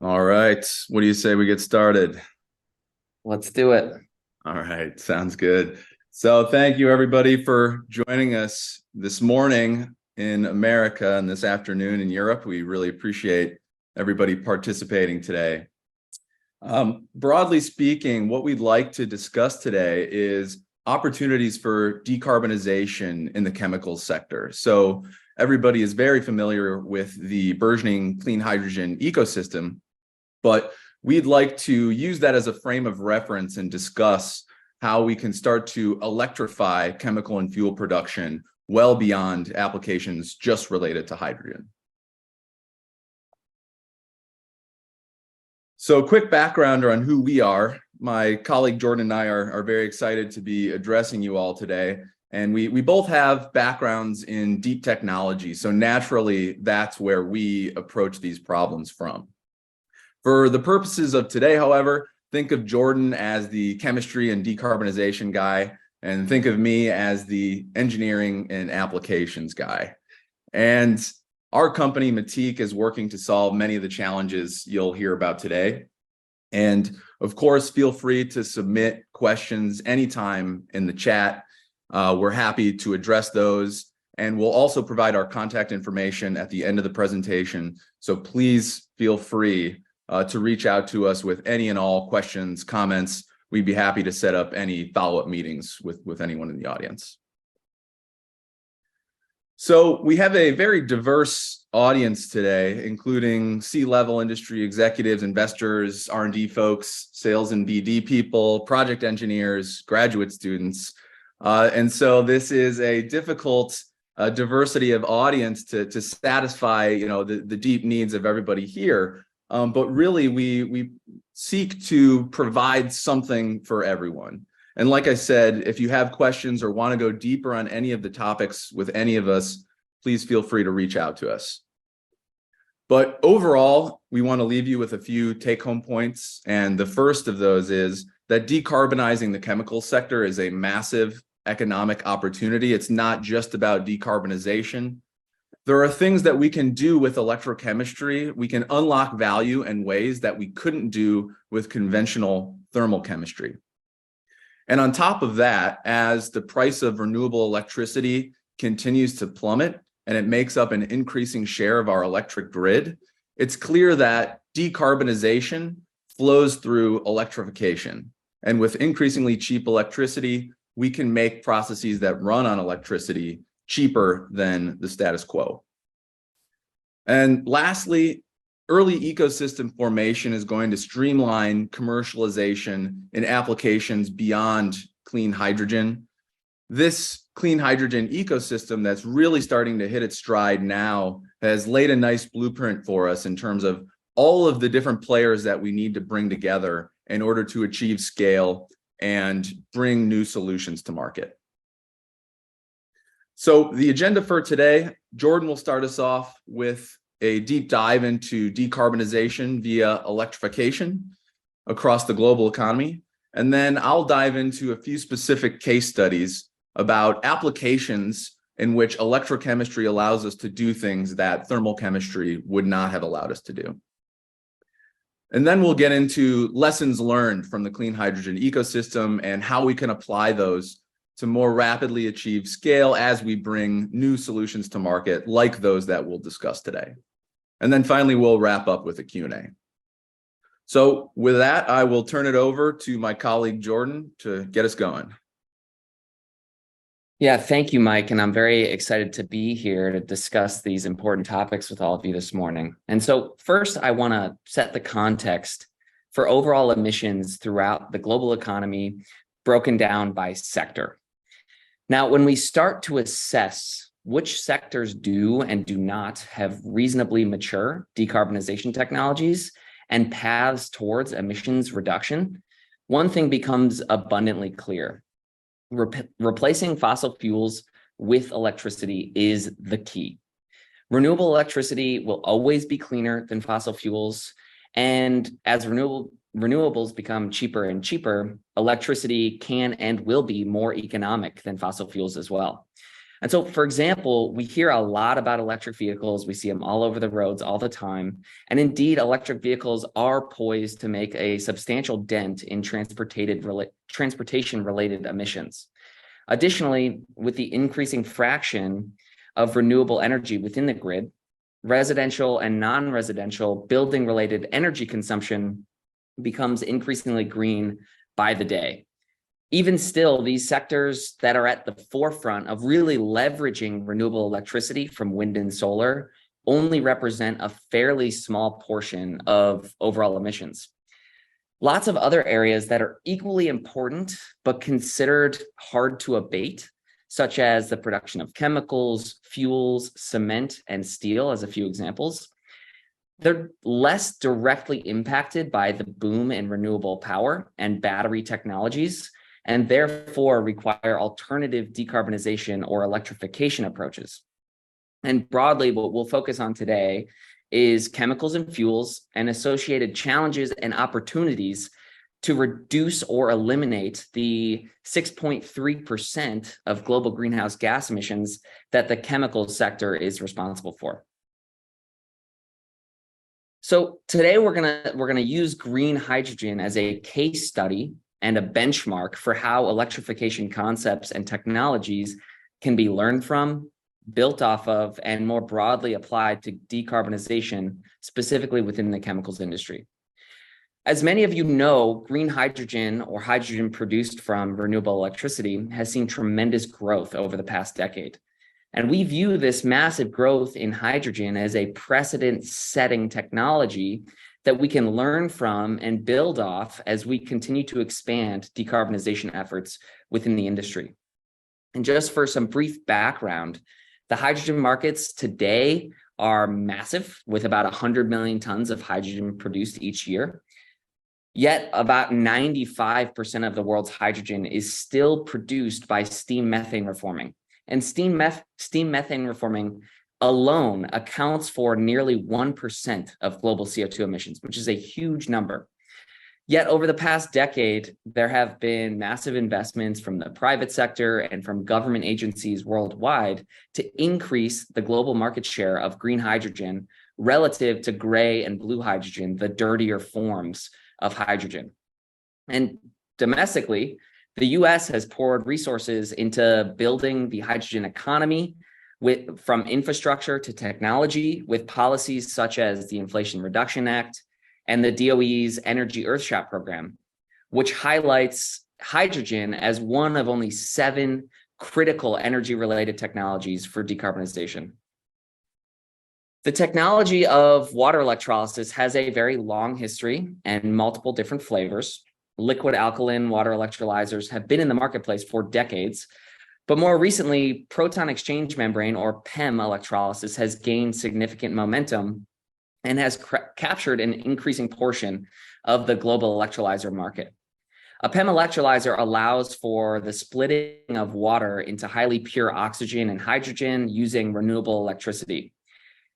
All right. What do you say we get started? Let's do it. All right. Sounds good. So thank you everybody for joining us this morning in America and this afternoon in Europe. We really appreciate everybody participating today. Broadly speaking, what we'd like to discuss today is opportunities for decarbonization in the chemicals sector. So everybody is very familiar with the burgeoning clean hydrogen ecosystem, but we'd like to use that as a frame of reference and discuss how we can start to electrify chemical and fuel production well beyond applications just related to hydrogen. So quick background on who we are. My colleague Jordan and I are very excited to be addressing you all today. And we both have backgrounds in deep technology. So naturally, that's where we approach these problems from. For the purposes of today, however, think of Jordan as the chemistry and decarbonization guy, and think of me as the engineering and applications guy. And our company, Matique, is working to solve many of the challenges you'll hear about today. And of course, feel free to submit questions anytime in the chat. We're happy to address those. And we'll also provide our contact information at the end of the presentation. So please feel free to reach out to us with any and all questions, comments. We'd be happy to set up any follow-up meetings with anyone in the audience. So we have a very diverse audience today, including C-level industry executives, investors, R&D folks, sales and BD people, project engineers, graduate students. And so this is a difficult diversity of audience to satisfy, the deep needs of everybody here. But really, we seek to provide something for everyone. And like I said, if you have questions or want to go deeper on any of the topics with any of us, please feel free to reach out to us. But overall, we want to leave you with a few take-home points. And the first of those is that decarbonizing the chemical sector is a massive economic opportunity. It's not just about decarbonization. There are things that we can do with electrochemistry. We can unlock value in ways that we couldn't do with conventional thermal chemistry. And on top of that, as the price of renewable electricity continues to plummet and it makes up an increasing share of our electric grid, it's clear that decarbonization flows through electrification. And with increasingly cheap electricity, we can make processes that run on electricity cheaper than the status quo. And lastly, early ecosystem formation is going to streamline commercialization in applications beyond clean hydrogen. This clean hydrogen ecosystem that's really starting to hit its stride now has laid a nice blueprint for us in terms of all of the different players that we need to bring together in order to achieve scale and bring new solutions to market. So the agenda for today, Jordan will start us off with a deep dive into decarbonization via electrification across the global economy. And then I'll dive into a few specific case studies about applications in which electrochemistry allows us to do things that thermal chemistry would not have allowed us to do. And then we'll get into lessons learned from the clean hydrogen ecosystem and how we can apply those to more rapidly achieve scale as we bring new solutions to market like those that we'll discuss today. And then finally, we'll wrap up with a Q&A. So with that, I will turn it over to my colleague, Jordan, to get us going. Yeah, thank you, Mike. And I'm very excited to be here to discuss these important topics with all of you this morning. And so first, I want to set the context for overall emissions throughout the global economy, broken down by sector. Now, when we start to assess which sectors do and do not have reasonably mature decarbonization technologies and paths towards emissions reduction, one thing becomes abundantly clear. Replacing fossil fuels with electricity is the key. Renewable electricity will always be cleaner than fossil fuels, and as renewables become cheaper and cheaper, electricity can and will be more economic than fossil fuels as well. And so, for example, we hear a lot about electric vehicles. We see them all over the roads all the time. And indeed, electric vehicles are poised to make a substantial dent in transportation-related emissions. Additionally, with the increasing fraction of renewable energy within the grid, residential and non-residential building-related energy consumption becomes increasingly green by the day. Even still, these sectors that are at the forefront of really leveraging renewable electricity from wind and solar only represent a fairly small portion of overall emissions. Lots of other areas that are equally important, but considered hard to abate, such as the production of chemicals, fuels, cement, and steel, as a few examples. They're less directly impacted by the boom in renewable power and battery technologies, and therefore require alternative decarbonization or electrification approaches. And broadly, what we'll focus on today is chemicals and fuels and associated challenges and opportunities to reduce or eliminate the 6.3% of global greenhouse gas emissions that the chemical sector is responsible for. So today we're gonna use green hydrogen as a case study and a benchmark for how electrification concepts and technologies can be learned from, built off of, and more broadly applied to decarbonization, specifically within the chemicals industry. As many of you know, green hydrogen or hydrogen produced from renewable electricity has seen tremendous growth over the past decade. And we view this massive growth in hydrogen as a precedent-setting technology that we can learn from and build off as we continue to expand decarbonization efforts within the industry. And just for some brief background, the hydrogen markets today are massive, with about 100 million tons of hydrogen produced each year. Yet about 95% of the world's hydrogen is still produced by steam methane reforming. And steam methane reforming alone accounts for nearly 1% of global CO2 emissions, which is a huge number. Yet over the past decade, there have been massive investments from the private sector and from government agencies worldwide to increase the global market share of green hydrogen relative to gray and blue hydrogen, the dirtier forms of hydrogen. And domestically, the US has poured resources into building the hydrogen economy, from infrastructure to technology, with policies such as the Inflation Reduction Act and the DOE's Energy Earthshot program, which highlights hydrogen as one of only 7 critical energy-related technologies for decarbonization. The technology of water electrolysis has a very long history and multiple different flavors. Liquid alkaline water electrolyzers have been in the marketplace for decades, but more recently, proton exchange membrane, or PEM electrolysis, has gained significant momentum and has captured an increasing portion of the global electrolyzer market. A PEM electrolyzer allows for the splitting of water into highly pure oxygen and hydrogen using renewable electricity.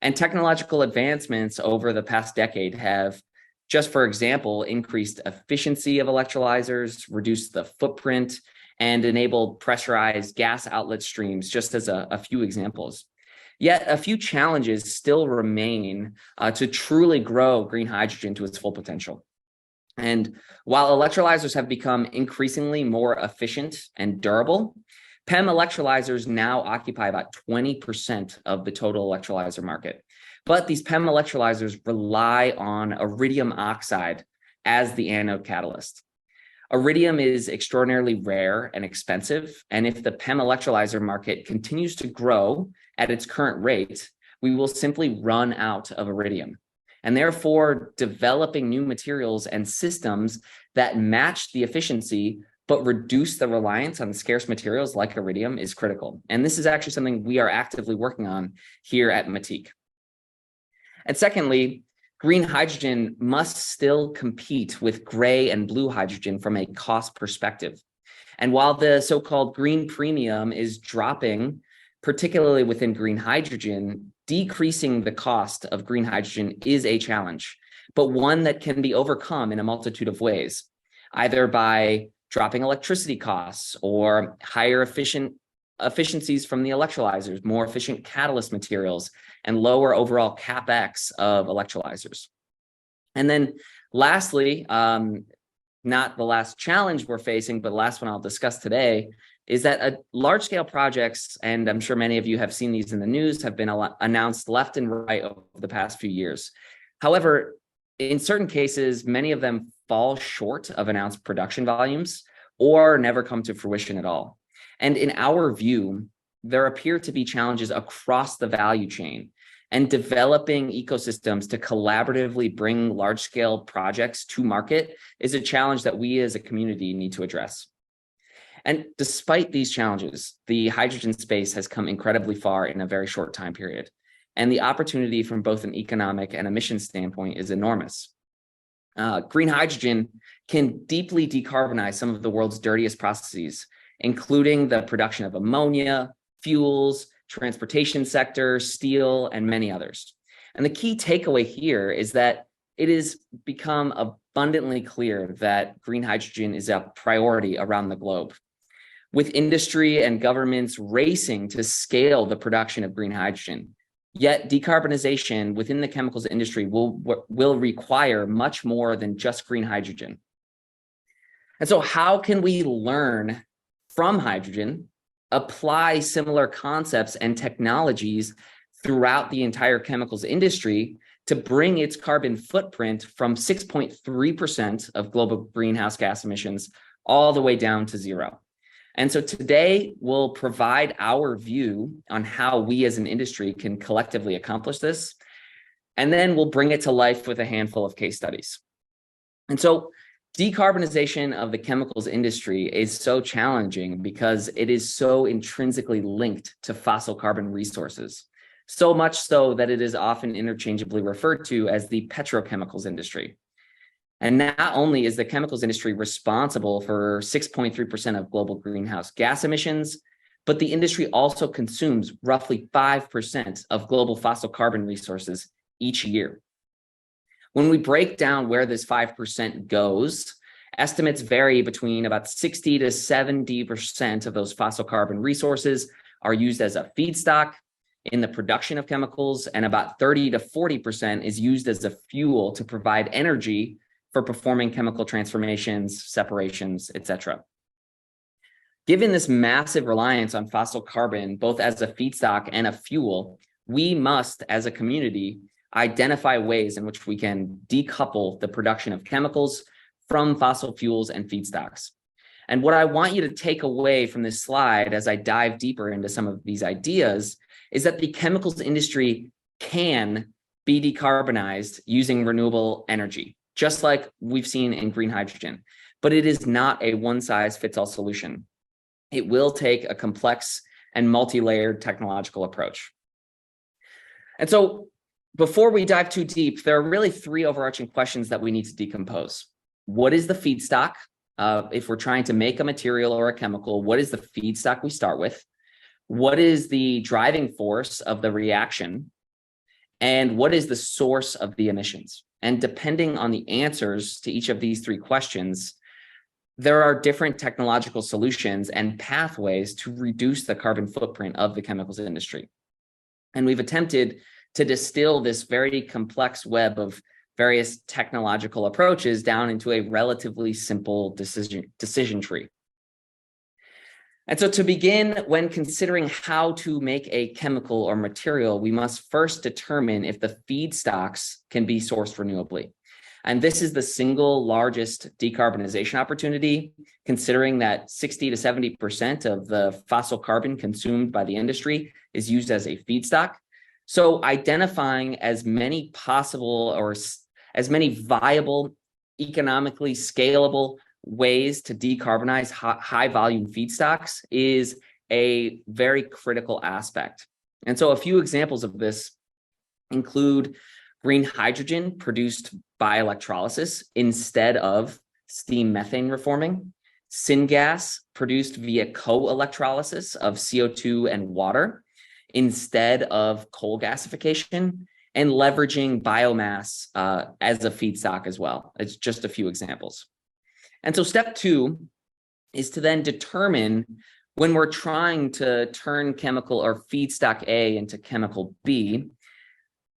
And technological advancements over the past decade have, just for example, increased efficiency of electrolyzers, reduced the footprint, and enabled pressurized gas outlet streams, just as a few examples. Yet a few challenges still remain to truly grow green hydrogen to its full potential. And while electrolyzers have become increasingly more efficient and durable, PEM electrolyzers now occupy about 20% of the total electrolyzer market. But these PEM electrolyzers rely on iridium oxide as the anode catalyst. Iridium is extraordinarily rare and expensive, and if the PEM electrolyzer market continues to grow at its current rate, we will simply run out of iridium. And therefore, developing new materials and systems that match the efficiency but reduce the reliance on scarce materials like iridium is critical. And this is actually something we are actively working on here at Matique. And secondly, green hydrogen must still compete with gray and blue hydrogen from a cost perspective. And while the so-called green premium is dropping, particularly within green hydrogen, decreasing the cost of green hydrogen is a challenge, but one that can be overcome in a multitude of ways, either by dropping electricity costs or higher efficient efficiencies from the electrolyzers, more efficient catalyst materials, and lower overall CapEx of electrolyzers. And then lastly, not the last challenge we're facing, but the last one I'll discuss today, is that large-scale projects, and I'm sure many of you have seen these in the news, have been announced left and right over the past few years. However, in certain cases, many of them fall short of announced production volumes or never come to fruition at all. And in our view, there appear to be challenges across the value chain, and developing ecosystems to collaboratively bring large-scale projects to market is a challenge that we as a community need to address. And despite these challenges, the hydrogen space has come incredibly far in a very short time period. And the opportunity from both an economic and emission standpoint is enormous. Green hydrogen can deeply decarbonize some of the world's dirtiest processes, including the production of ammonia, fuels, transportation sector, steel, and many others. And the key takeaway here is that it has become abundantly clear that green hydrogen is a priority around the globe, with industry and governments racing to scale the production of green hydrogen. Yet decarbonization within the chemicals industry will require much more than just green hydrogen. And so how can we learn from hydrogen, apply similar concepts and technologies throughout the entire chemicals industry to bring its carbon footprint from 6.3% of global greenhouse gas emissions all the way down to zero? And so today we'll provide our view on how we as an industry can collectively accomplish this. And then we'll bring it to life with a handful of case studies. And so decarbonization of the chemicals industry is so challenging because it is so intrinsically linked to fossil carbon resources, so much so that it is often interchangeably referred to as the petrochemicals industry. And not only is the chemicals industry responsible for 6.3% of global greenhouse gas emissions, but the industry also consumes roughly 5% of global fossil carbon resources each year. When we break down where this 5% goes, estimates vary between about 60 to 70% of those fossil carbon resources are used as a feedstock in the production of chemicals, and about 30 to 40% is used as a fuel to provide energy for performing chemical transformations, separations, etc. Given this massive reliance on fossil carbon, both as a feedstock and a fuel, we must, as a community, identify ways in which we can decouple the production of chemicals from fossil fuels and feedstocks. And what I want you to take away from this slide as I dive deeper into some of these ideas is that the chemicals industry can be decarbonized using renewable energy, just like we've seen in green hydrogen, but it is not a one-size-fits-all solution. It will take a complex and multi-layered technological approach. And so before we dive too deep, there are really three overarching questions that we need to decompose. What is the feedstock? If we're trying to make a material or a chemical, what is the feedstock we start with? What is the driving force of the reaction? And what is the source of the emissions? And depending on the answers to each of these three questions, there are different technological solutions and pathways to reduce the carbon footprint of the chemicals industry. And we've attempted to distill this very complex web of various technological approaches down into a relatively simple decision tree. And so to begin, when considering how to make a chemical or material, we must first determine if the feedstocks can be sourced renewably. And this is the single largest decarbonization opportunity, considering that 60 to 70% of the fossil carbon consumed by the industry is used as a feedstock. So identifying as many possible or as many viable, economically scalable ways to decarbonize high volume feedstocks is a very critical aspect. And so a few examples of this include green hydrogen produced by electrolysis instead of steam methane reforming, syngas produced via co-electrolysis of CO2 and water instead of coal gasification, and leveraging biomass as a feedstock as well. It's just a few examples. And so step two is to then determine when we're trying to turn chemical or feedstock A into chemical B,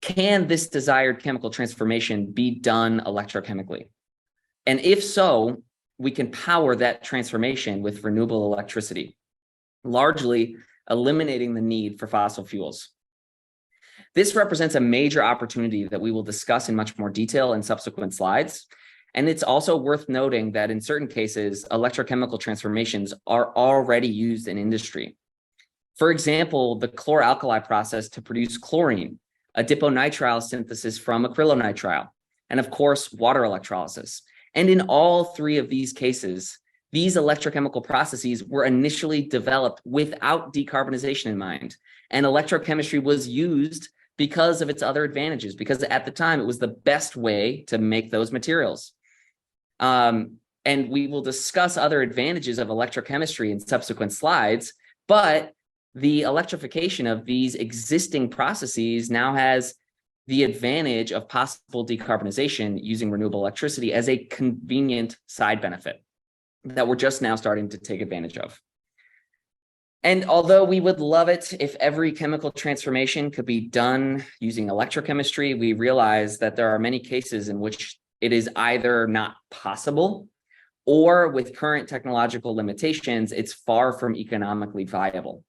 can this desired chemical transformation be done electrochemically? And if so, we can power that transformation with renewable electricity, largely eliminating the need for fossil fuels. This represents a major opportunity that we will discuss in much more detail in subsequent slides. And it's also worth noting that in certain cases, electrochemical transformations are already used in industry. For example, the chloralkali process to produce chlorine, adiponitrile synthesis from acrylonitrile, and of course, water electrolysis. And in all three of these cases, these electrochemical processes were initially developed without decarbonization in mind. And electrochemistry was used because of its other advantages, because at the time it was the best way to make those materials. And we will discuss other advantages of electrochemistry in subsequent slides, but the electrification of these existing processes now has the advantage of possible decarbonization using renewable electricity as a convenient side benefit that we're just now starting to take advantage of. And although we would love it if every chemical transformation could be done using electrochemistry, we realize that there are many cases in which it is either not possible or with current technological limitations, it's far from economically viable.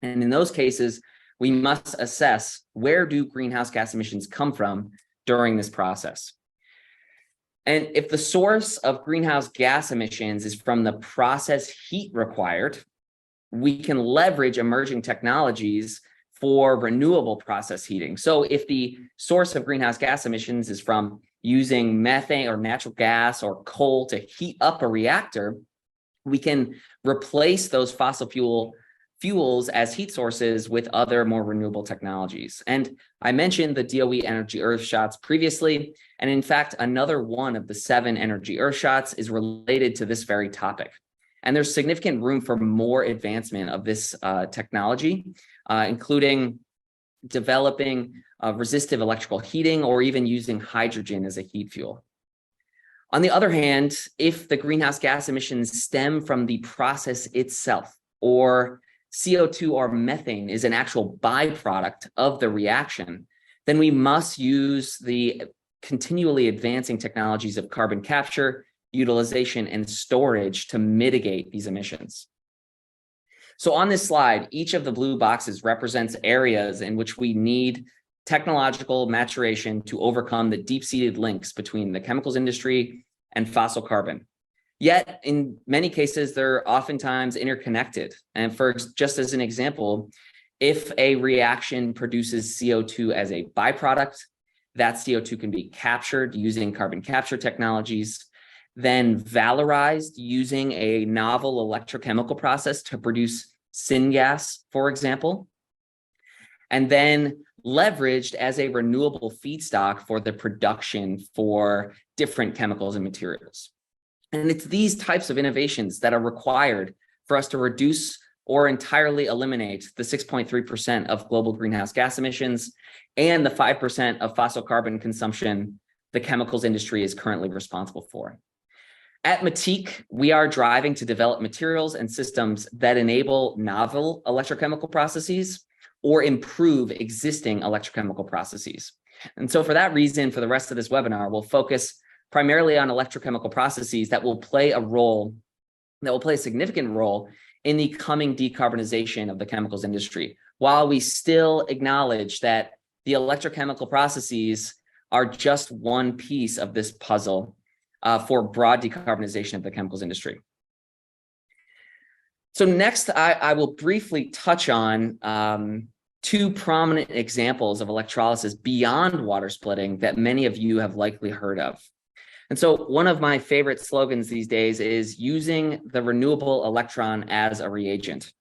And in those cases, we must assess where do greenhouse gas emissions come from during this process. And if the source of greenhouse gas emissions is from the process heat required, we can leverage emerging technologies for renewable process heating. So if the source of greenhouse gas emissions is from using methane or natural gas or coal to heat up a reactor, we can replace those fossil fuels as heat sources with other more renewable technologies. And I mentioned the DOE Energy Earthshots previously, and in fact, another one of the 7 Energy Earthshots is related to this very topic. And there's significant room for more advancement of this technology, including developing resistive electrical heating or even using hydrogen as a heat fuel. On the other hand, if the greenhouse gas emissions stem from the process itself, or CO2 or methane is an actual byproduct of the reaction, then we must use the continually advancing technologies of carbon capture, utilization, and storage to mitigate these emissions. So on this slide, each of the blue boxes represents areas in which we need technological maturation to overcome the deep-seated links between the chemicals industry and fossil carbon. Yet, in many cases, they're oftentimes interconnected. And for just as an example, if a reaction produces CO2 as a byproduct, that CO2 can be captured using carbon capture technologies, then valorized using a novel electrochemical process to produce syngas, for example, and then leveraged as a renewable feedstock for the production for different chemicals and materials. And it's these types of innovations that are required for us to reduce or entirely eliminate the 6.3% of global greenhouse gas emissions and the 5% of fossil carbon consumption the chemicals industry is currently responsible for. At Matique, we are driving to develop materials and systems that enable novel electrochemical processes or improve existing electrochemical processes. And so for that reason, for the rest of this webinar, we'll focus primarily on electrochemical processes that will play a significant role in the coming decarbonization of the chemicals industry, while we still acknowledge that the electrochemical processes are just one piece of this puzzle for broad decarbonization of the chemicals industry. So next, I will briefly touch on 2 prominent examples of electrolysis beyond water splitting that many of you have likely heard of. And so one of my favorite slogans these days is using the renewable electron as a reagent.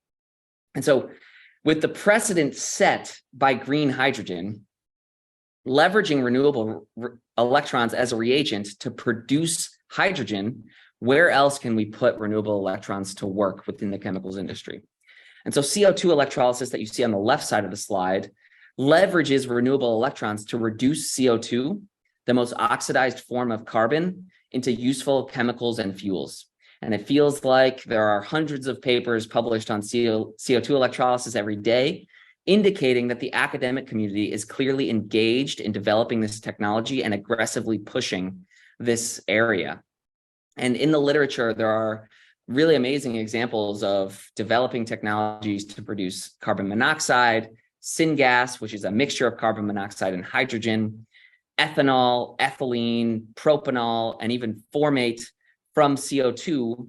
And so with the precedent set by green hydrogen, leveraging renewable electrons as a reagent to produce hydrogen, where else can we put renewable electrons to work within the chemicals industry? And so CO2 electrolysis that you see on the left side of the slide leverages renewable electrons to reduce CO2, the most oxidized form of carbon, into useful chemicals and fuels. And it feels like there are hundreds of papers published on CO2 electrolysis every day, indicating that the academic community is clearly engaged in developing this technology and aggressively pushing this area. And in the literature, there are really amazing examples of developing technologies to produce carbon monoxide, syngas, which is a mixture of carbon monoxide and hydrogen, ethanol, ethylene, propanol, and even formate from CO2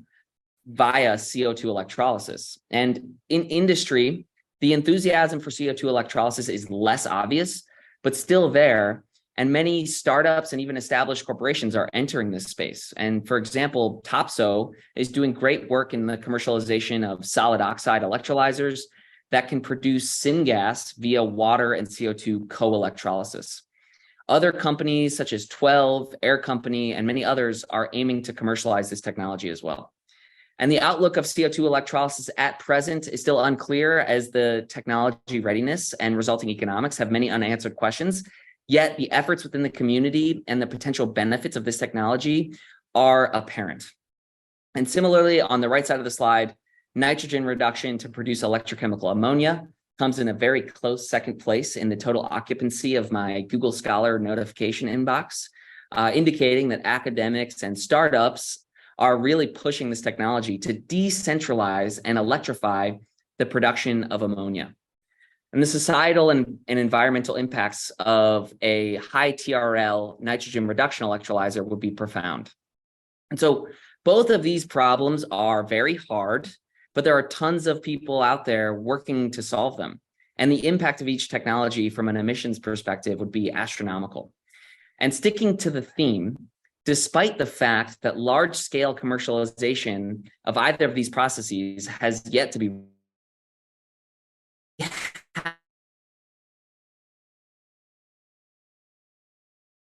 via CO2 electrolysis. And in industry, the enthusiasm for CO2 electrolysis is less obvious, but still there. And many startups and even established corporations are entering this space. And for example, Topso is doing great work in the commercialization of solid oxide electrolyzers that can produce syngas via water and CO2 co-electrolysis. Other companies such as 12, Air Company, and many others are aiming to commercialize this technology as well. And the outlook of CO2 electrolysis at present is still unclear, as the technology readiness and resulting economics have many unanswered questions. Yet the efforts within the community and the potential benefits of this technology are apparent. And similarly, on the right side of the slide, nitrogen reduction to produce electrochemical ammonia comes in a very close second place in the total occupancy of my Google Scholar notification inbox, indicating that academics and startups are really pushing this technology to decentralize and electrify the production of ammonia. And the societal and environmental impacts of a high TRL nitrogen reduction electrolyzer would be profound. And so both of these problems are very hard, but there are tons of people out there working to solve them. And the impact of each technology from an emissions perspective would be astronomical. And sticking to the theme, despite the fact that large-scale commercialization of either of these processes has yet to be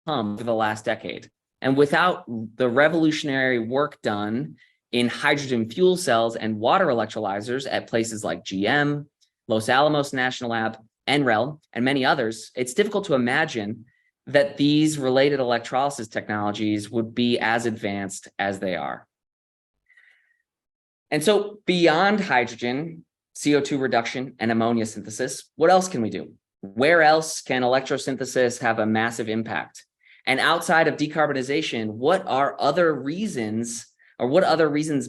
for the last decade. And without the revolutionary work done in hydrogen fuel cells and water electrolyzers at places like GM, Los Alamos National Lab, NREL, and many others, it's difficult to imagine that these related electrolysis technologies would be as advanced as they are. And so beyond hydrogen, CO2 reduction, and ammonia synthesis, what else can we do? Where else can electrosynthesis have a massive impact? And outside of decarbonization, what other reasons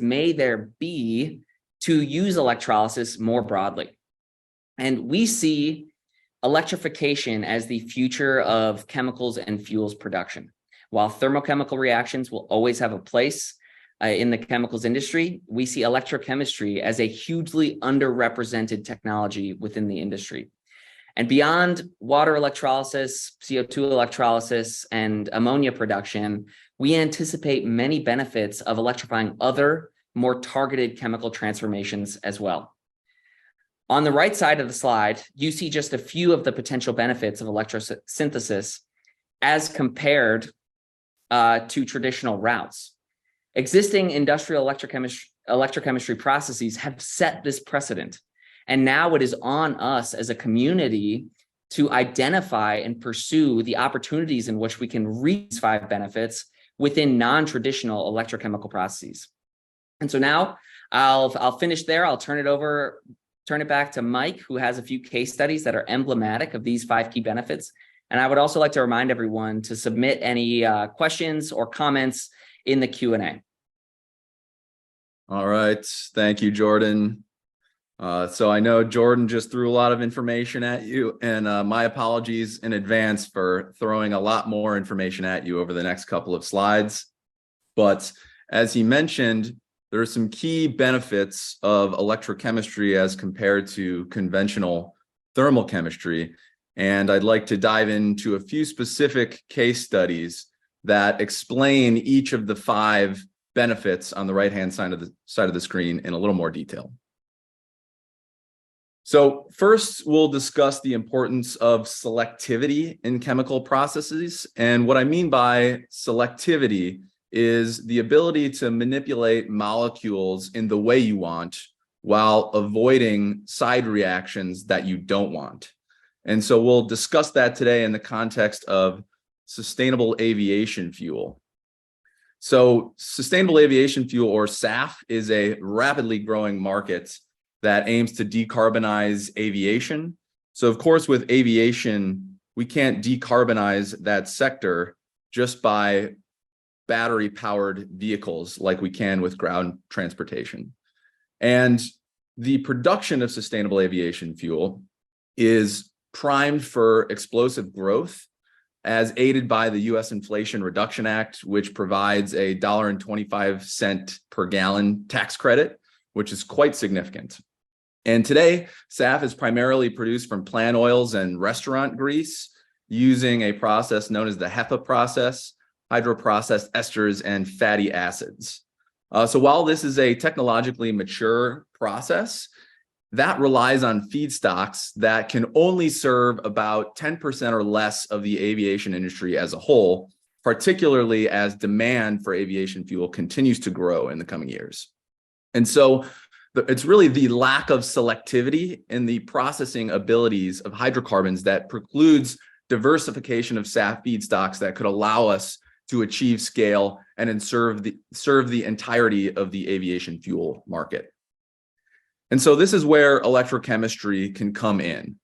may there be to use electrolysis more broadly? And we see electrification as the future of chemicals and fuels production. While thermochemical reactions will always have a place in the chemicals industry, we see electrochemistry as a hugely underrepresented technology within the industry. And beyond water electrolysis, CO2 electrolysis, and ammonia production, we anticipate many benefits of electrifying other, more targeted chemical transformations as well. On the right side of the slide, you see just a few of the potential benefits of electrosynthesis as compared to traditional routes. Existing industrial electrochemistry processes have set this precedent. And now it is on us as a community to identify and pursue the opportunities in which we can reach these 5 benefits within non-traditional electrochemical processes. And so now I'll finish there. I'll turn it back to Mike, who has a few case studies that are emblematic of these 5 key benefits. And I would also like to remind everyone to submit any questions or comments in the Q&A. All right. Thank you, Jordan. So I know Jordan just threw a lot of information at you, and my apologies in advance for throwing a lot more information at you over the next couple of slides. But as he mentioned, there are some key benefits of electrochemistry as compared to conventional thermal chemistry. And I'd like to dive into a few specific case studies that explain each of the 5 benefits on the right-hand side of the screen in a little more detail. So first, we'll discuss the importance of selectivity in chemical processes. And what I mean by selectivity is the ability to manipulate molecules in the way you want while avoiding side reactions that you don't want. And so we'll discuss that today in the context of sustainable aviation fuel. So sustainable aviation fuel, or SAF, is a rapidly growing market that aims to decarbonize aviation. So of course, with aviation, we can't decarbonize that sector just by battery powered vehicles like we can with ground transportation. And the production of sustainable aviation fuel is primed for explosive growth, as aided by the US Inflation Reduction Act, which provides a $1.25 per gallon tax credit, which is quite significant. And today, SAF is primarily produced from plant oils and restaurant grease using a process known as the HEFA process, hydroprocessed esters and fatty acids. So while this is a technologically mature process, that relies on feedstocks that can only serve about 10% or less of the aviation industry as a whole, particularly as demand for aviation fuel continues to grow in the coming years. And so it's really the lack of selectivity in the processing abilities of hydrocarbons that precludes diversification of SAF feedstocks that could allow us to achieve scale and then serve the entirety of the aviation fuel market. And so this is where electrochemistry can come in.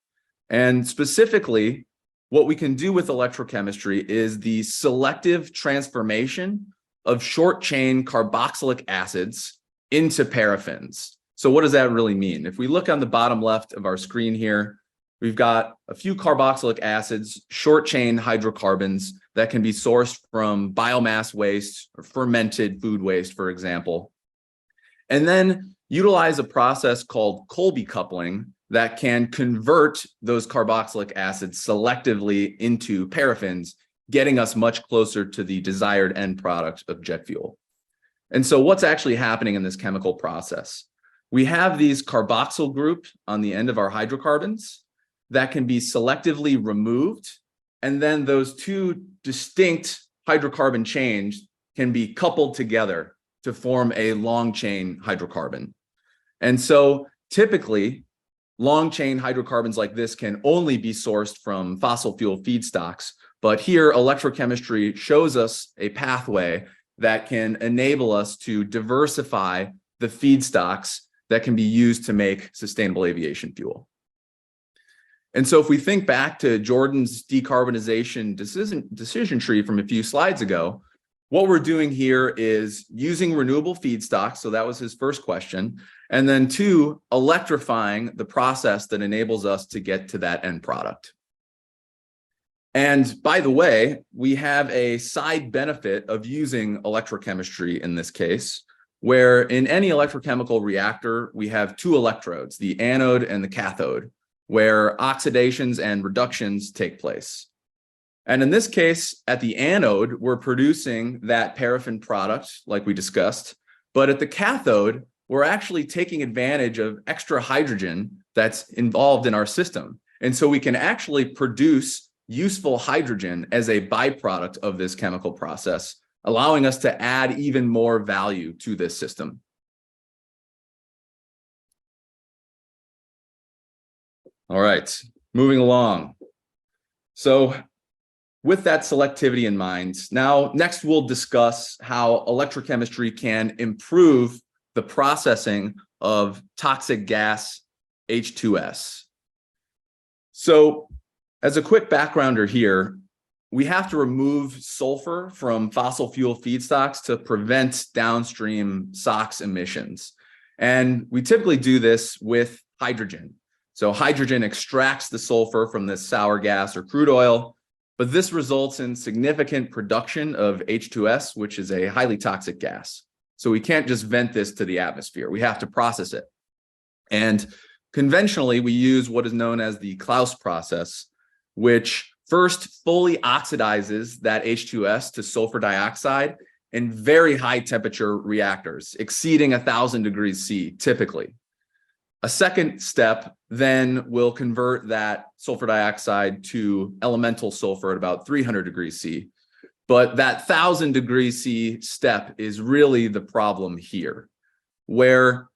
And specifically, what we can do with electrochemistry is the selective transformation of short chain carboxylic acids into paraffins. So what does that really mean? If we look on the bottom left of our screen here, we've got a few carboxylic acids, short chain hydrocarbons that can be sourced from biomass waste or fermented food waste, for example. And then utilize a process called Colby coupling that can convert those carboxylic acids selectively into paraffins, getting us much closer to the desired end product of jet fuel. And so what's actually happening in this chemical process? We have these carboxyl groups on the end of our hydrocarbons that can be selectively removed, and then those two distinct hydrocarbon chains can be coupled together to form a long chain hydrocarbon. And so typically, long chain hydrocarbons like this can only be sourced from fossil fuel feedstocks. But here, electrochemistry shows us a pathway that can enable us to diversify the feedstocks that can be used to make sustainable aviation fuel. And so if we think back to Jordan's decarbonization decision tree from a few slides ago, what we're doing here is using renewable feedstocks. So that was his first question. And then two, electrifying the process that enables us to get to that end product. And by the way, we have a side benefit of using electrochemistry in this case, where in any electrochemical reactor, we have two electrodes, the anode and the cathode, where oxidations and reductions take place. And in this case, at the anode, we're producing that paraffin product like we discussed, but at the cathode, we're actually taking advantage of extra hydrogen that's involved in our system. And so we can actually produce useful hydrogen as a byproduct of this chemical process, allowing us to add even more value to this system. All right, moving along. So with that selectivity in mind, next we'll discuss how electrochemistry can improve the processing of toxic gas H2S. So as a quick backgrounder here, we have to remove sulfur from fossil fuel feedstocks to prevent downstream SOx emissions. And we typically do this with hydrogen. So hydrogen extracts the sulfur from this sour gas or crude oil, but this results in significant production of H2S, which is a highly toxic gas. So we can't just vent this to the atmosphere. We have to process it. And conventionally, we use what is known as the Claus process, which first fully oxidizes that H2S to sulfur dioxide in very high temperature reactors, exceeding 1,000 degrees C typically. A second step then will convert that sulfur dioxide to elemental sulfur at about 300 degrees C. But that 1,000 degrees C step is really the problem here, where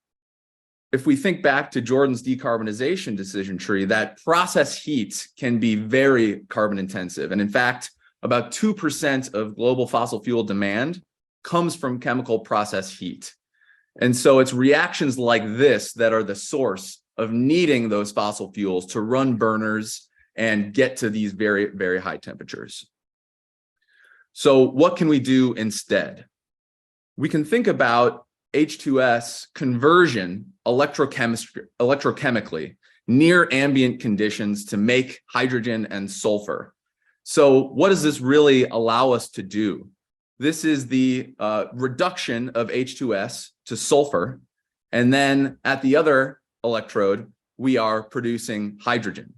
if we think back to Jordan's decarbonization decision tree, that process heat can be very carbon intensive. And in fact, about 2% of global fossil fuel demand comes from chemical process heat. And so it's reactions like this that are the source of needing those fossil fuels to run burners and get to these very, very high temperatures. So what can we do instead? We can think about H2S conversion electrochemically near ambient conditions to make hydrogen and sulfur. So what does this really allow us to do? This is the reduction of H2S to sulfur. And then at the other electrode, we are producing hydrogen.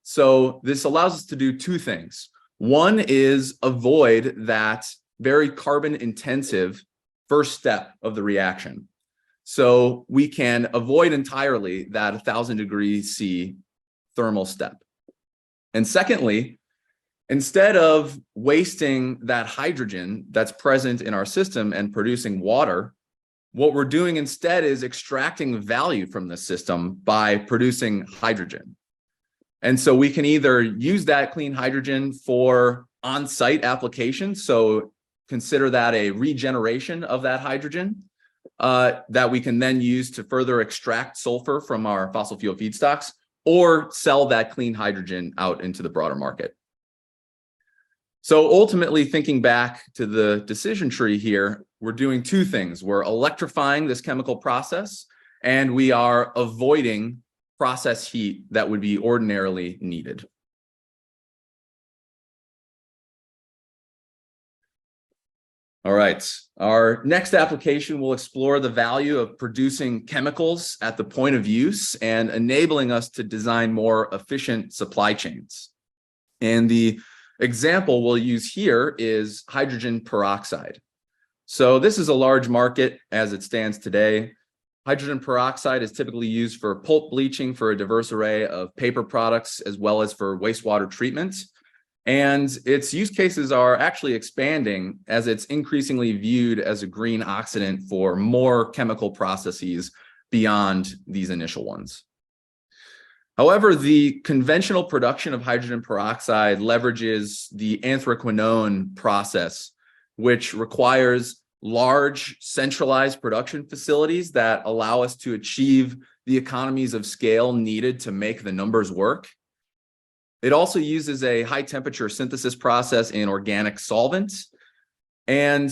So this allows us to do two things. One is avoid that very carbon intensive first step of the reaction. So we can avoid entirely that 1,000 degrees C thermal step. And secondly, instead of wasting that hydrogen that's present in our system and producing water, what we're doing instead is extracting value from the system by producing hydrogen. And so we can either use that clean hydrogen for on-site applications. So consider that a regeneration of that hydrogen that we can then use to further extract sulfur from our fossil fuel feedstocks, or sell that clean hydrogen out into the broader market. So ultimately, thinking back to the decision tree here, we're doing two things. We're electrifying this chemical process, and we are avoiding process heat that would be ordinarily needed. All right, our next application will explore the value of producing chemicals at the point of use and enabling us to design more efficient supply chains. And the example we'll use here is hydrogen peroxide. So this is a large market as it stands today. Hydrogen peroxide is typically used for pulp bleaching for a diverse array of paper products, as well as for wastewater treatment. And its use cases are actually expanding as it's increasingly viewed as a green oxidant for more chemical processes beyond these initial ones. However, the conventional production of hydrogen peroxide leverages the anthraquinone process, which requires large centralized production facilities that allow us to achieve the economies of scale needed to make the numbers work. It also uses a high temperature synthesis process in organic solvents. And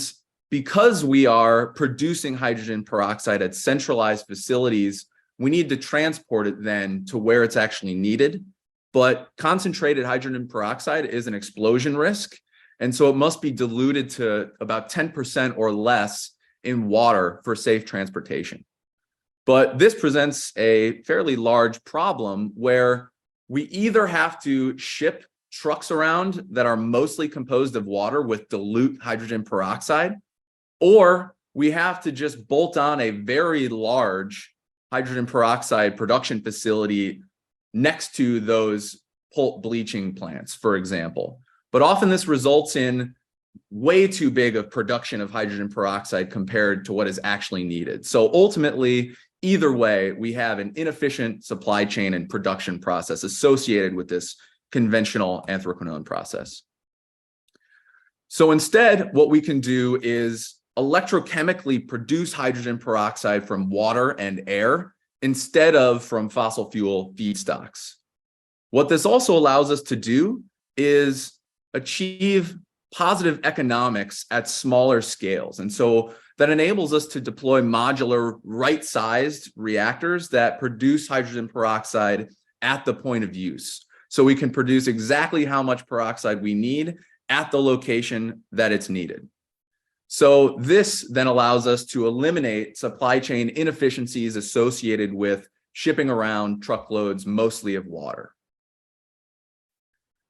because we are producing hydrogen peroxide at centralized facilities, we need to transport it then to where it's actually needed. But concentrated hydrogen peroxide is an explosion risk. And so it must be diluted to about 10% or less in water for safe transportation. But this presents a fairly large problem where we either have to ship trucks around that are mostly composed of water with dilute hydrogen peroxide, or we have to just bolt on a very large hydrogen peroxide production facility next to those pulp bleaching plants, for example. But often this results in way too big of production of hydrogen peroxide compared to what is actually needed. So ultimately, either way, we have an inefficient supply chain and production process associated with this conventional anthraquinone process. So instead, what we can do is electrochemically produce hydrogen peroxide from water and air instead of from fossil fuel feedstocks. What this also allows us to do is achieve positive economics at smaller scales. And so that enables us to deploy modular, right-sized reactors that produce hydrogen peroxide at the point of use. So we can produce exactly how much peroxide we need at the location that it's needed. So this then allows us to eliminate supply chain inefficiencies associated with shipping around truckloads, mostly of water.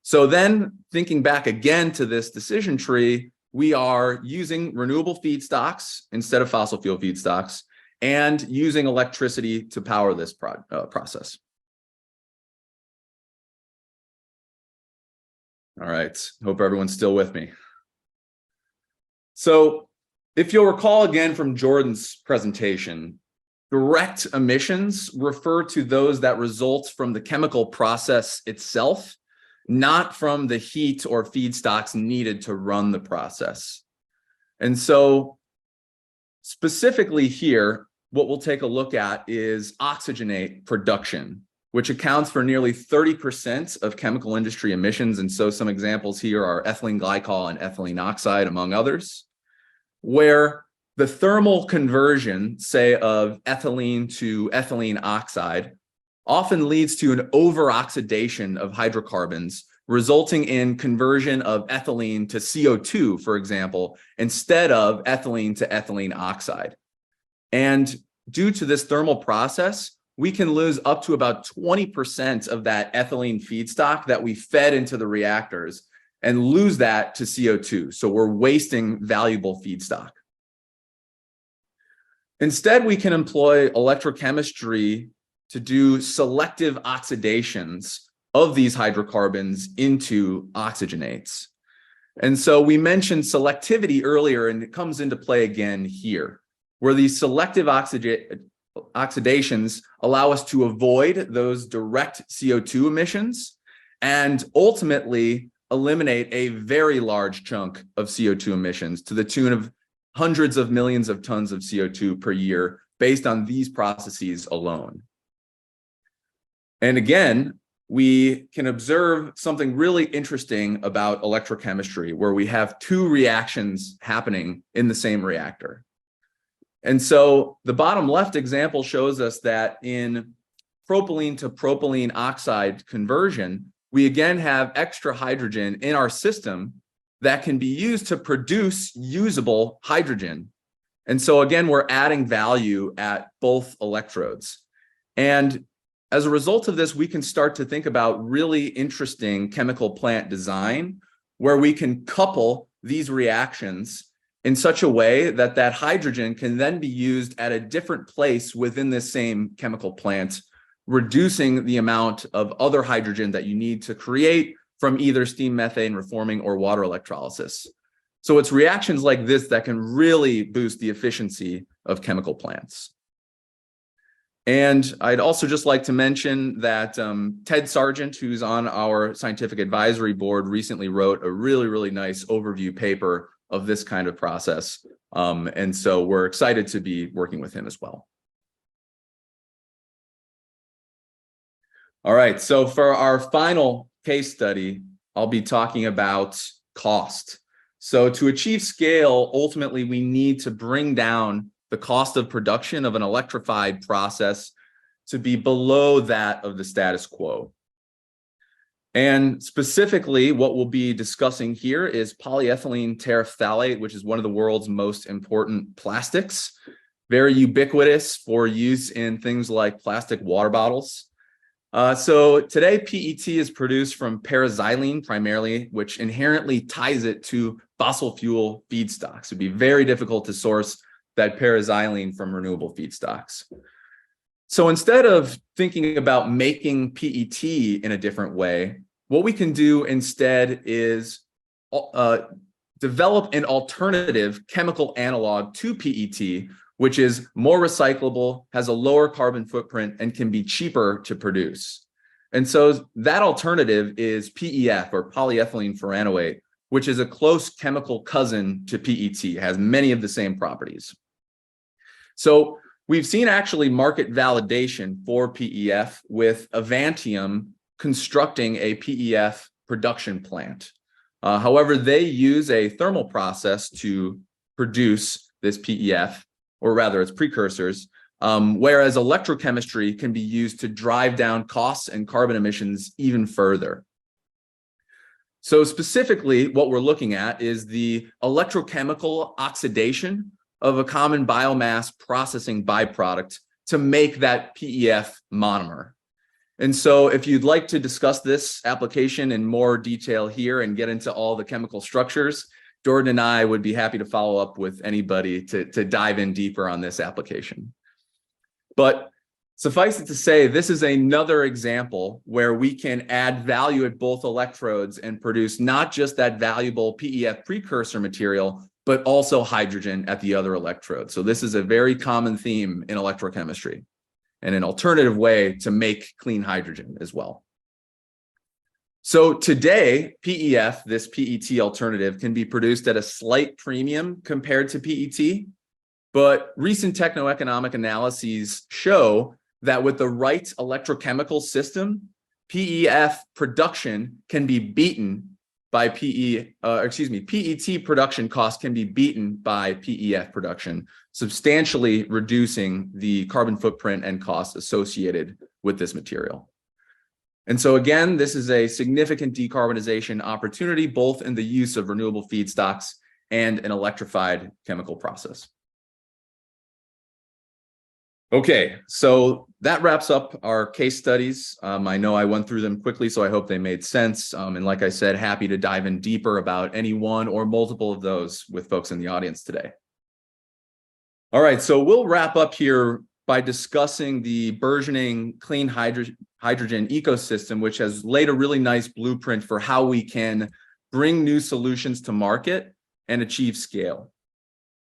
So then thinking back again to this decision tree, we are using renewable feedstocks instead of fossil fuel feedstocks and using electricity to power this process. All right, hope everyone's still with me. So if you'll recall again from Jordan's presentation, direct emissions refer to those that result from the chemical process itself, not from the heat or feedstocks needed to run the process. And so Specifically here, what we'll take a look at is oxygenate production, which accounts for nearly 30% of chemical industry emissions. And so some examples here are ethylene glycol and ethylene oxide, among others, where the thermal conversion, say, of ethylene to ethylene oxide often leads to an over-oxidation of hydrocarbons, resulting in conversion of ethylene to CO2, for example, instead of ethylene to ethylene oxide. And due to this thermal process, we can lose up to about 20% of that ethylene feedstock that we fed into the reactors and lose that to CO2. So we're wasting valuable feedstock. Instead, we can employ electrochemistry to do selective oxidations of these hydrocarbons into oxygenates. And so we mentioned selectivity earlier, and it comes into play again here, where these selective oxidations allow us to avoid those direct CO2 emissions and ultimately eliminate a very large chunk of CO2 emissions to the tune of hundreds of millions of tons of CO2 per year based on these processes alone. And again, we can observe something really interesting about electrochemistry, where we have two reactions happening in the same reactor. And so the bottom left example shows us that in propylene to propylene oxide conversion, we again have extra hydrogen in our system that can be used to produce usable hydrogen. And so again, we're adding value at both electrodes. And as a result of this, we can start to think about really interesting chemical plant design, where we can couple these reactions in such a way that that hydrogen can then be used at a different place within this same chemical plant, reducing the amount of other hydrogen that you need to create from either steam methane reforming or water electrolysis. So it's reactions like this that can really boost the efficiency of chemical plants. And I'd also just like to mention that Ted Sargent, who's on our scientific advisory board, recently wrote a really nice overview paper of this kind of process. And so we're excited to be working with him as well. All right, so for our final case study, I'll be talking about cost. So to achieve scale, ultimately, we need to bring down the cost of production of an electrified process to be below that of the status quo. And specifically, what we'll be discussing here is polyethylene terephthalate, which is one of the world's most important plastics, very ubiquitous for use in things like plastic water bottles. So today, PET is produced from paraxylene primarily, which inherently ties it to fossil fuel feedstocks. It'd be very difficult to source that paraxylene from renewable feedstocks. So instead of thinking about making PET in a different way, what we can do instead is develop an alternative chemical analog to PET, which is more recyclable, has a lower carbon footprint, and can be cheaper to produce. And so that alternative is PEF, or polyethylene furanoate, which is a close chemical cousin to PET. It has many of the same properties. So we've seen actually market validation for PEF with Avantium constructing a PEF production plant. However, they use a thermal process to produce this PEF, or rather its precursors, whereas electrochemistry can be used to drive down costs and carbon emissions even further. So specifically, what we're looking at is the electrochemical oxidation of a common biomass processing byproduct to make that PEF monomer. And so if you'd like to discuss this application in more detail here and get into all the chemical structures, Jordan and I would be happy to follow up with anybody to dive in deeper on this application. But suffice it to say, this is another example where we can add value at both electrodes and produce not just that valuable PEF precursor material, but also hydrogen at the other electrode. So this is a very common theme in electrochemistry and an alternative way to make clean hydrogen as well. So today, PEF, this PET alternative, can be produced at a slight premium compared to PET. But recent techno-economic analyses show that with the right electrochemical system, PEF production can be beaten by PET production costs can be beaten by PEF production, substantially reducing the carbon footprint and costs associated with this material. And so again, this is a significant decarbonization opportunity, both in the use of renewable feedstocks and an electrified chemical process. Okay, so that wraps up our case studies. I know I went through them quickly, so I hope they made sense. And like I said, happy to dive in deeper about any one or multiple of those with folks in the audience today. All right, so we'll wrap up here by discussing the burgeoning clean hydrogen ecosystem, which has laid a really nice blueprint for how we can bring new solutions to market and achieve scale.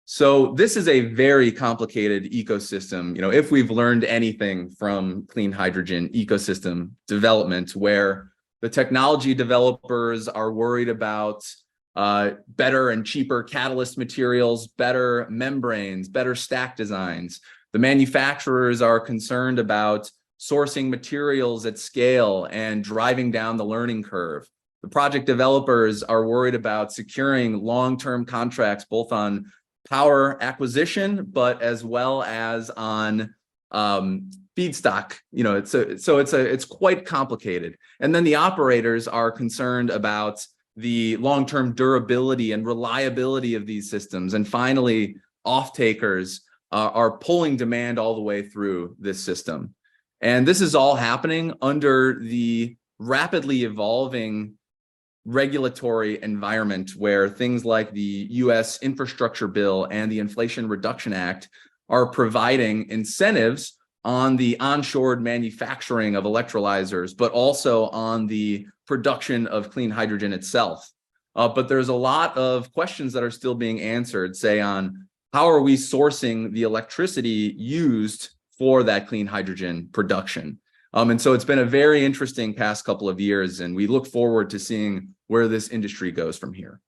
So this is a very complicated ecosystem. If we've learned anything from clean hydrogen ecosystem development, where the technology developers are worried about better and cheaper catalyst materials, better membranes, better stack designs. The manufacturers are concerned about sourcing materials at scale and driving down the learning curve. The project developers are worried about securing long-term contracts, both on power acquisition, but as well as on feedstock. It's quite complicated. And then the operators are concerned about the long-term durability and reliability of these systems. And finally, off-takers are pulling demand all the way through this system. And this is all happening under the rapidly evolving regulatory environment where things like the US Infrastructure Bill and the Inflation Reduction Act are providing incentives on the onshored manufacturing of electrolyzers, but also on the production of clean hydrogen itself. But there's a lot of questions that are still being answered, say on how are we sourcing the electricity used for that clean hydrogen production? And so it's been a very interesting past couple of years, and we look forward to seeing where this industry goes from here.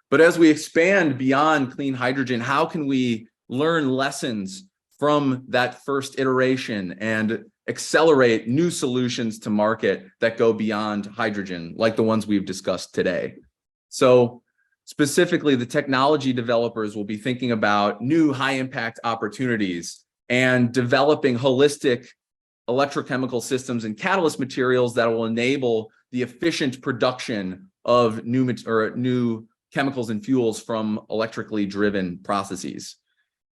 But as we expand beyond clean hydrogen, how can we learn lessons from that first iteration and accelerate new solutions to market that go beyond hydrogen, like the ones we've discussed today? So specifically, the technology developers will be thinking about new high-impact opportunities and developing holistic electrochemical systems and catalyst materials that will enable the efficient production of new chemicals and fuels from electrically driven processes.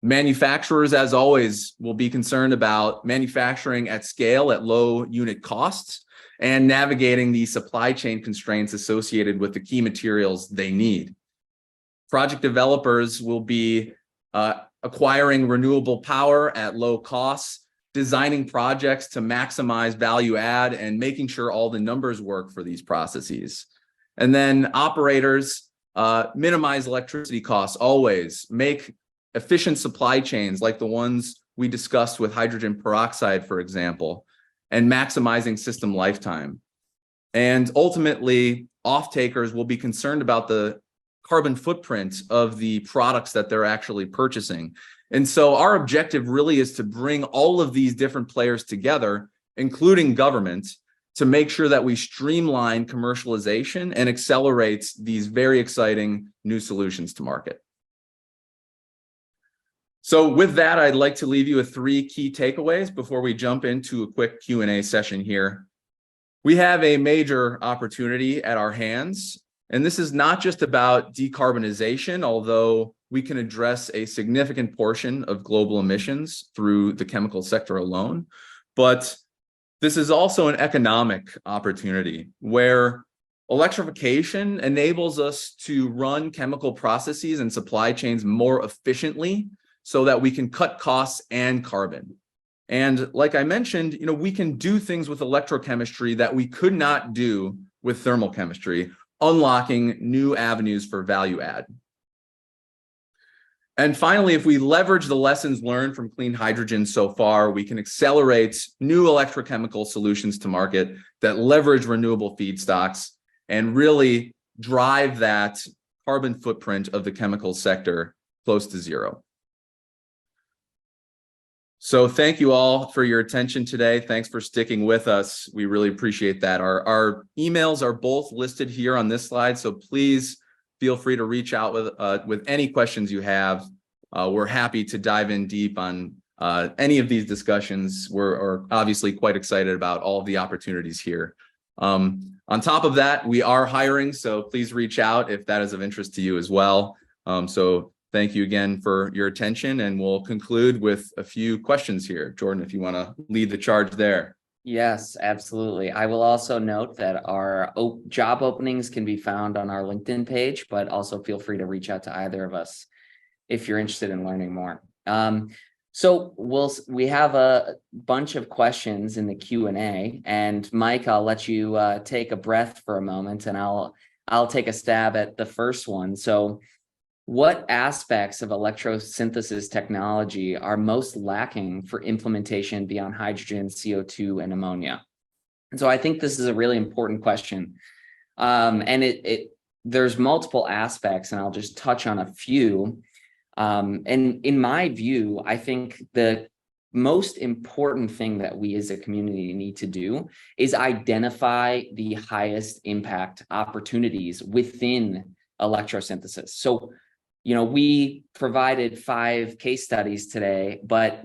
Manufacturers, as always, will be concerned about manufacturing at scale at low unit costs and navigating the supply chain constraints associated with the key materials they need. Project developers will be acquiring renewable power at low costs, designing projects to maximize value add, and making sure all the numbers work for these processes. And then operators minimize electricity costs always, make efficient supply chains like the ones we discussed with hydrogen peroxide, for example, and maximizing system lifetime. And ultimately, off-takers will be concerned about the carbon footprint of the products that they're actually purchasing. And so our objective really is to bring all of these different players together, including government, to make sure that we streamline commercialization and accelerate these very exciting new solutions to market. So with that, I'd like to leave you with 3 key takeaways before we jump into a quick Q&A session here. We have a major opportunity at our hands, and this is not just about decarbonization, although we can address a significant portion of global emissions through the chemical sector alone. But this is also an economic opportunity where electrification enables us to run chemical processes and supply chains more efficiently so that we can cut costs and carbon. And like I mentioned, we can do things with electrochemistry that we could not do with thermal chemistry, unlocking new avenues for value add. And finally, if we leverage the lessons learned from clean hydrogen so far, we can accelerate new electrochemical solutions to market that leverage renewable feedstocks and really drive that carbon footprint of the chemical sector close to zero. So thank you all for your attention today. Thanks for sticking with us. We really appreciate that. Our emails are both listed here on this slide, so please feel free to reach out with any questions you have. We're happy to dive in deep on any of these discussions. We're obviously quite excited about all of the opportunities here. On top of that, we are hiring, so please reach out if that is of interest to you as well. So thank you again for your attention, and we'll conclude with a few questions here. Jordan, if you want to lead the charge there. Yes, absolutely. I will also note that our job openings can be found on our LinkedIn page, but also feel free to reach out to either of us if you're interested in learning more. So we have a bunch of questions in the Q&A, and Mike, I'll let you take a breath for a moment, and I'll take a stab at the first one. So what aspects of electrosynthesis technology are most lacking for implementation beyond hydrogen, CO2, and ammonia? And so I think this is a really important question. And there's multiple aspects, and I'll just touch on a few. And in my view, I think the most important thing that we as a community need to do is identify the highest impact opportunities within electrosynthesis. So we provided 5 case studies today, but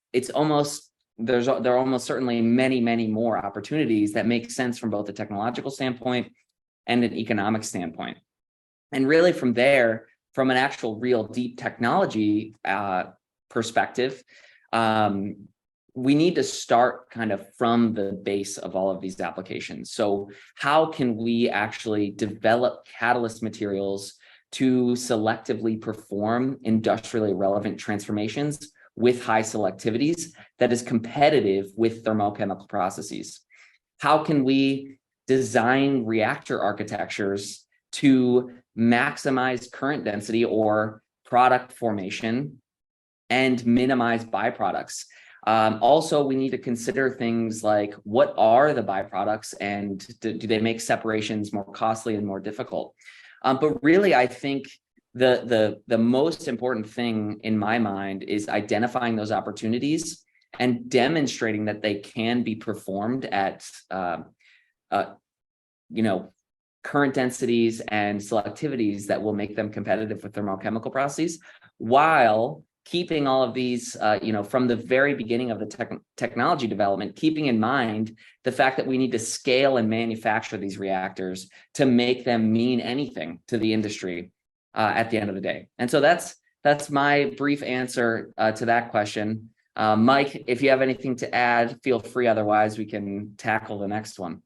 there are almost certainly many, many more opportunities that make sense from both a technological standpoint and an economic standpoint. And really from there, from an actual real deep technology perspective, we need to start kind of from the base of all of these applications. So how can we actually develop catalyst materials to selectively perform industrially relevant transformations with high selectivities that is competitive with thermochemical processes? How can we design reactor architectures to maximize current density or product formation and minimize byproducts? Also, we need to consider things like, what are the byproducts, and do they make separations more costly and more difficult? But really, I think the most important thing in my mind is identifying those opportunities and demonstrating that they can be performed at current densities and selectivities that will make them competitive with thermochemical processes, while keeping all of these, from the very beginning of the technology development, keeping in mind the fact that we need to scale and manufacture these reactors to make them mean anything to the industry at the end of the day. And so that's my brief answer to that question. Mike, if you have anything to add, feel free. Otherwise, we can tackle the next one.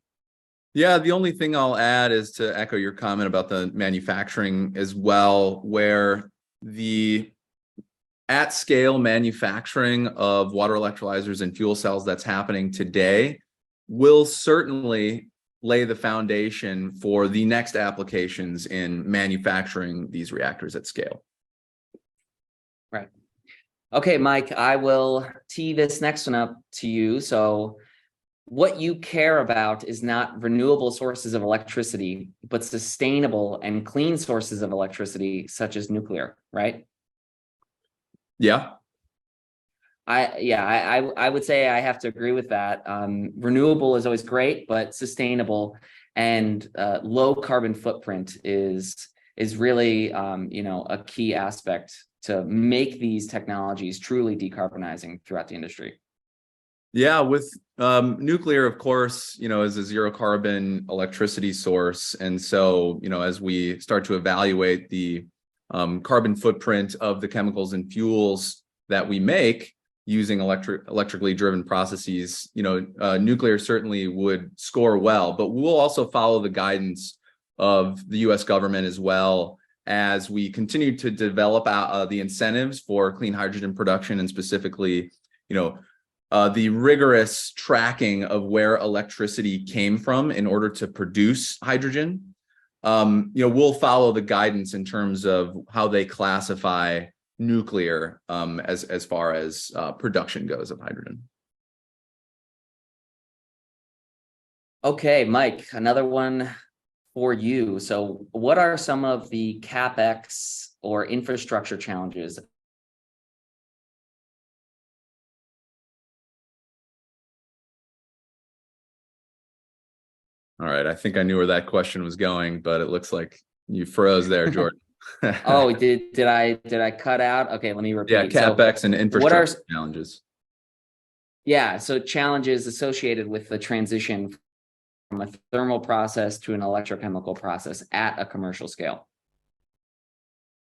Yeah, the only thing I'll add is to echo your comment about the manufacturing as well, where the at-scale manufacturing of water electrolyzers and fuel cells that's happening today will certainly lay the foundation for the next applications in manufacturing these reactors at scale. Right. Okay, Mike, I will tee this next one up to you. So what you care about is not renewable sources of electricity, but sustainable and clean sources of electricity, such as nuclear, right? Yeah. I would say I have to agree with that. Renewable is always great, but sustainable and low carbon footprint is really a key aspect to make these technologies truly decarbonizing throughout the industry. Yeah, with nuclear, of course, is a zero carbon electricity source, and so as we start to evaluate the carbon footprint of the chemicals and fuels that we make using electrically driven processes, nuclear certainly would score well, but we'll also follow the guidance of the US government as well as we continue to develop the incentives for clean hydrogen production, and specifically, the rigorous tracking of where electricity came from in order to produce hydrogen. We'll follow the guidance in terms of how they classify nuclear as far as production goes of hydrogen. Okay, Mike, another one for you. So what are some of the CapEx or infrastructure challenges All right. I think I knew where that question was going, but it looks like you froze there, Jordan. Oh, did I cut out? Okay, let me Yeah, repeat. So CapEx and what are infrastructure challenges. yeah, so challenges associated with the transition from a thermal process to an electrochemical process at a commercial scale?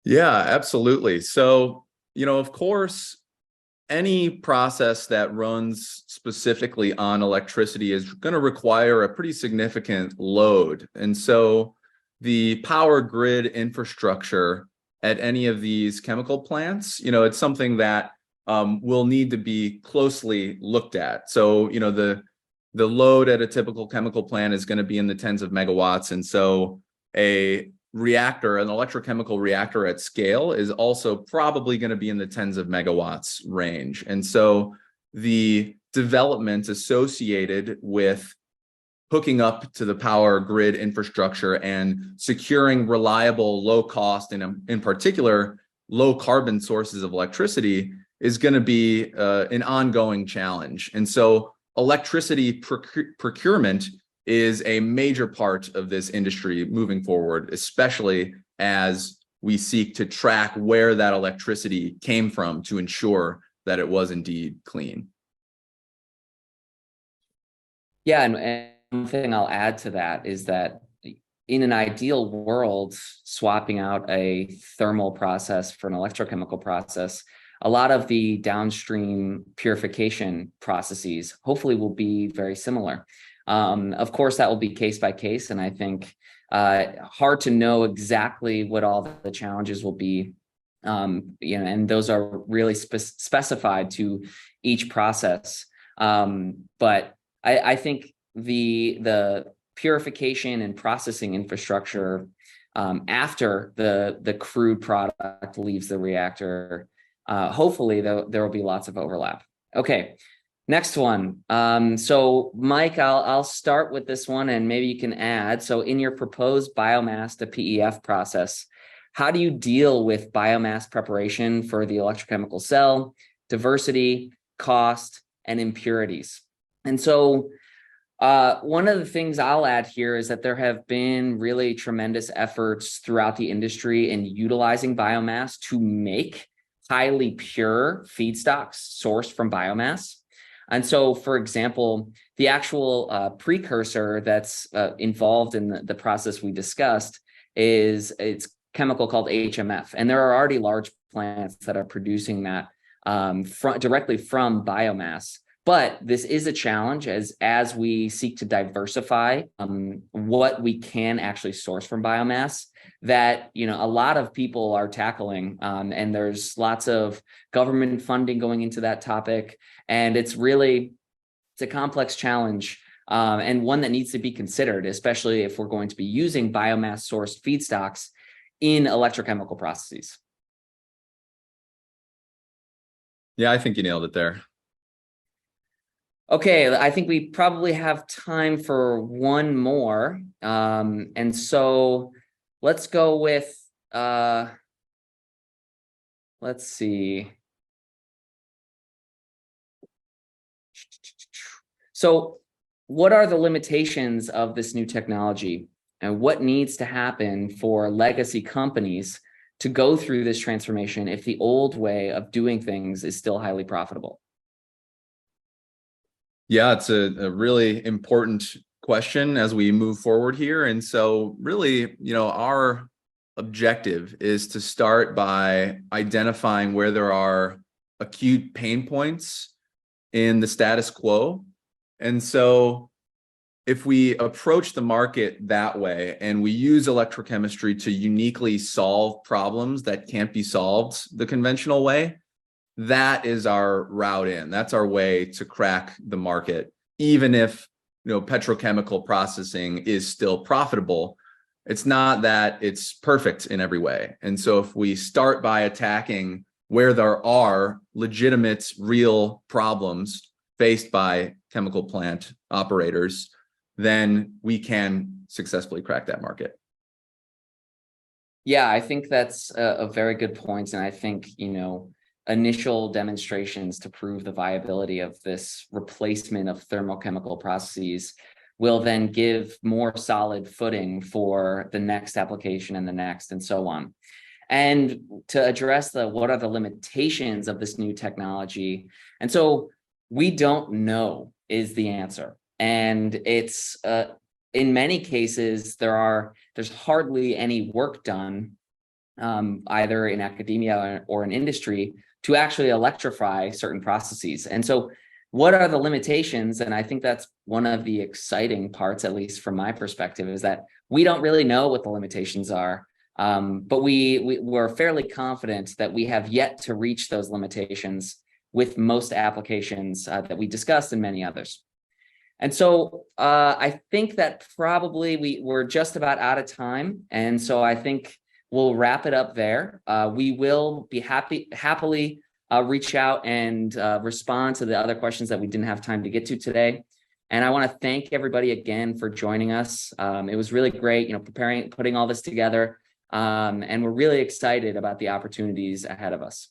Yeah, absolutely. So, of course, any process that runs specifically on electricity is going to require a pretty significant load. And so the power grid infrastructure at any of these chemical plants, it's something that will need to be closely looked at. So, the load at a typical chemical plant is going to be in the tens of megawatts. And so a reactor, an electrochemical reactor at scale, is also probably going to be in the tens of megawatts range. And so the development associated with hooking up to the power grid infrastructure and securing reliable, low cost, and in particular, low carbon sources of electricity is going to be an ongoing challenge. And so electricity procurement is a major part of this industry moving forward, especially as we seek to track where that electricity came from to ensure that it was indeed clean. Yeah, and one thing I'll add to that is that in an ideal world, swapping out a thermal process for an electrochemical process, a lot of the downstream purification processes hopefully will be very similar. Of course, that will be case by case, and I think hard to know exactly what all the challenges will be. And those are really specified to each process. But I think the purification and processing infrastructure after the crude product leaves the reactor, hopefully there will be lots of overlap. Okay, next one. So Mike, I'll start with this one, and maybe you can add. So in your proposed biomass to PEF process, how do you deal with biomass preparation for the electrochemical cell, diversity, cost, and impurities? And so one of the things I'll add here is that there have been really tremendous efforts throughout the industry in utilizing biomass to make highly pure feedstocks sourced from biomass. And so, for example, the actual precursor that's involved in the process we discussed it's chemical called HMF. And there are already large plants that are producing that directly from biomass. But this is a challenge as we seek to diversify what we can actually source from biomass that a lot of people are tackling, and there's lots of government funding going into that topic, and it's a complex challenge, and one that needs to be considered, especially if we're going to be using biomass sourced feedstocks in electrochemical processes. Yeah, I think you nailed it there. Okay, I think we probably have time for one more. And so let's go with, let's see. So what are the limitations of this new technology, and what needs to happen for legacy companies to go through this transformation if the old way of doing things is still highly profitable? Yeah, it's a really important question as we move forward here. And so really, our objective is to start by identifying where there are acute pain points in the status quo. And so if we approach the market that way and we use electrochemistry to uniquely solve problems that can't be solved the conventional way, that is our route in. That's our way to crack the market. Even if petrochemical processing is still profitable, it's not that it's perfect in every way. And so if we start by attacking where there are legitimate, real problems faced by chemical plant operators, then we can successfully crack that market. Yeah, I think that's a very good point. And I think, initial demonstrations to prove the viability of this replacement of thermochemical processes will then give more solid footing for the next application and the next and so on. And to address what are the limitations of this new technology. And so we don't know is the answer. And it's in many cases, there's hardly any work done either in academia or in industry to actually electrify certain processes. And so what are the limitations? And I think that's one of the exciting parts, at least from my perspective, is that we don't really know what the limitations are. But we're fairly confident that we have yet to reach those limitations with most applications that we discussed and many others. And so I think that probably we're just about out of time. And so I think we'll wrap it up there. We will be happily reach out and respond to the other questions that we didn't have time to get to today. And I want to thank everybody again for joining us. It was really great, putting all this together. And we're really excited about the opportunities ahead of us.